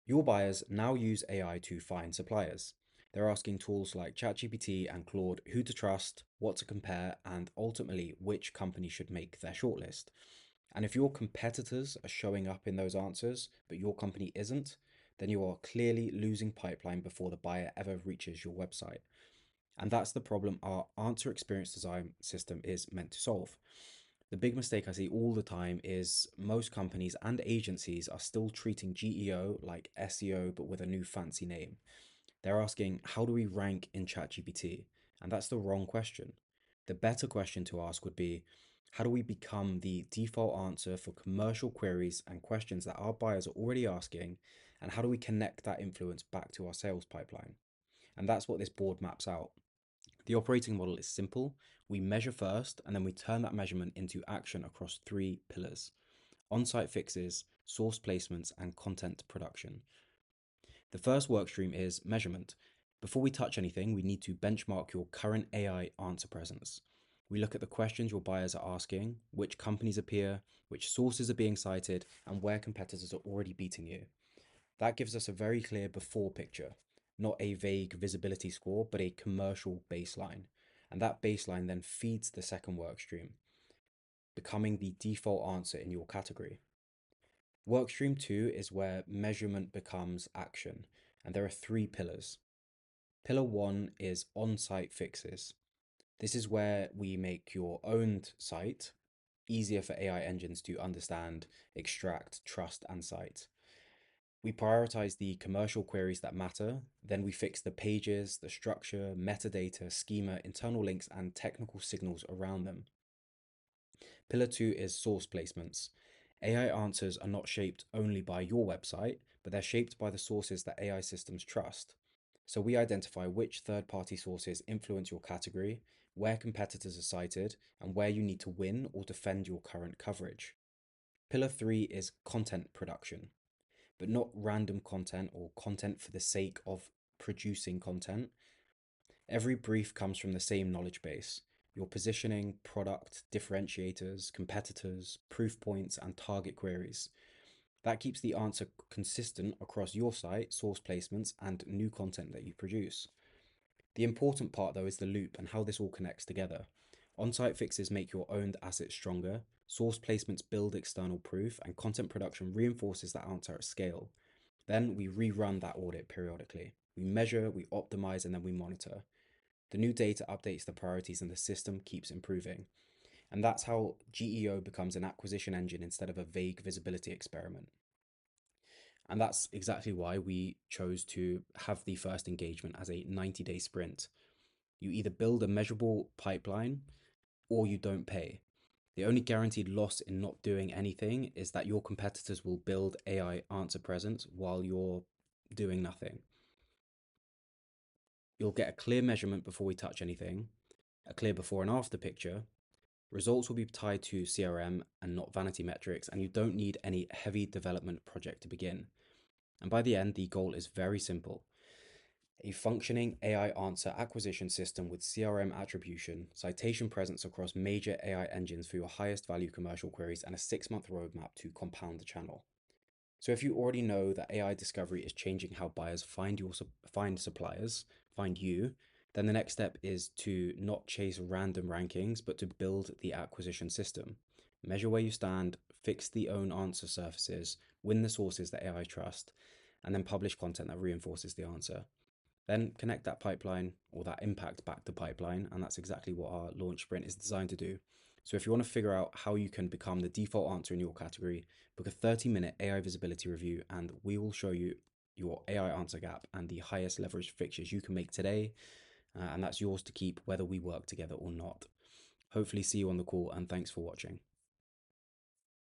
Your buyers now use AI to find suppliers. They're asking tools like ChatGPT and Claude who to trust, what to compare, and ultimately which company should make their shortlist. And if your competitors are showing up in those answers, but your company isn't, then you are clearly losing pipeline before the buyer ever reaches your website. And that's the problem our answer experience design system is meant to solve. The big mistake I see all the time is most companies and agencies are still treating GEO like SEO but with a new fancy name. They're asking, how do we rank in ChatGPT? And that's the wrong question. The better question to ask would be, how do we become the default answer for commercial queries and questions that our buyers are already asking? And how do we connect that influence back to our sales pipeline? And that's what this board maps out. The operating model is simple. We measure first, and then we turn that measurement into action across three pillars: on-site fixes, source placements, and content production. The first work stream is measurement. Before we touch anything, we need to benchmark your current AI answer presence. We look at the questions your buyers are asking, which companies appear, which sources are being cited, and where competitors are already beating you. That gives us a very clear before picture, not a vague visibility score, but a commercial baseline. And that baseline then feeds the second work stream, becoming the default answer in your category. Workstream 2 is where measurement becomes action, and there are three pillars. Pillar 1 is on site fixes. This is where we make your owned site easier for AI engines to understand, extract, trust, and cite. We prioritize the commercial queries that matter, then we fix the pages, the structure, metadata, schema, internal links, and technical signals around them. Pillar 2 is source placements. AI answers are not shaped only by your website, but they're shaped by the sources that AI systems trust. So we identify which third-party sources influence your category, where competitors are cited, and where you need to win or defend your current coverage. Pillar 3 is content production, but not random content or content for the sake of producing content. Every brief comes from the same knowledge base: your positioning, product, differentiators, competitors, proof points, and target queries. That keeps the answer consistent across your site, source placements, and new content that you produce. The important part, though, is the loop and how this all connects together. On site fixes make your owned assets stronger, source placements build external proof, and content production reinforces that answer at scale. Then we rerun that audit periodically. We measure, we optimize, and then we monitor. The new data updates the priorities and the system keeps improving. And that's how GEO becomes an acquisition engine instead of a vague visibility experiment. And that's exactly why we chose to have the first engagement as a 90-day sprint. You either build a measurable pipeline or you don't pay. The only guaranteed loss in not doing anything is that your competitors will build AI answer presence while you're doing nothing. You'll get a clear measurement before we touch anything, a clear before and after picture. Results will be tied to CRM and not vanity metrics, and you don't need any heavy development project to begin. And by the end, the goal is very simple: a functioning AI answer acquisition system with CRM attribution, citation presence across major AI engines for your highest value commercial queries, and a 6-month roadmap to compound the channel. So if you already know that AI discovery is changing how buyers find suppliers, find you, then the next step is to not chase random rankings, but to build the acquisition system. Measure where you stand, fix the own answer surfaces, win the sources that AI trust, and then publish content that reinforces the answer. Then connect that pipeline or that impact back to pipeline, and that's exactly what our launch sprint is designed to do. So if you want to figure out how you can become the default answer in your category, book a 30-minute AI visibility review, and we will show you your AI answer gap and the highest leverage fixtures you can make today. And that's yours to keep whether we work together or not. Hopefully see you on the call, and thanks for watching.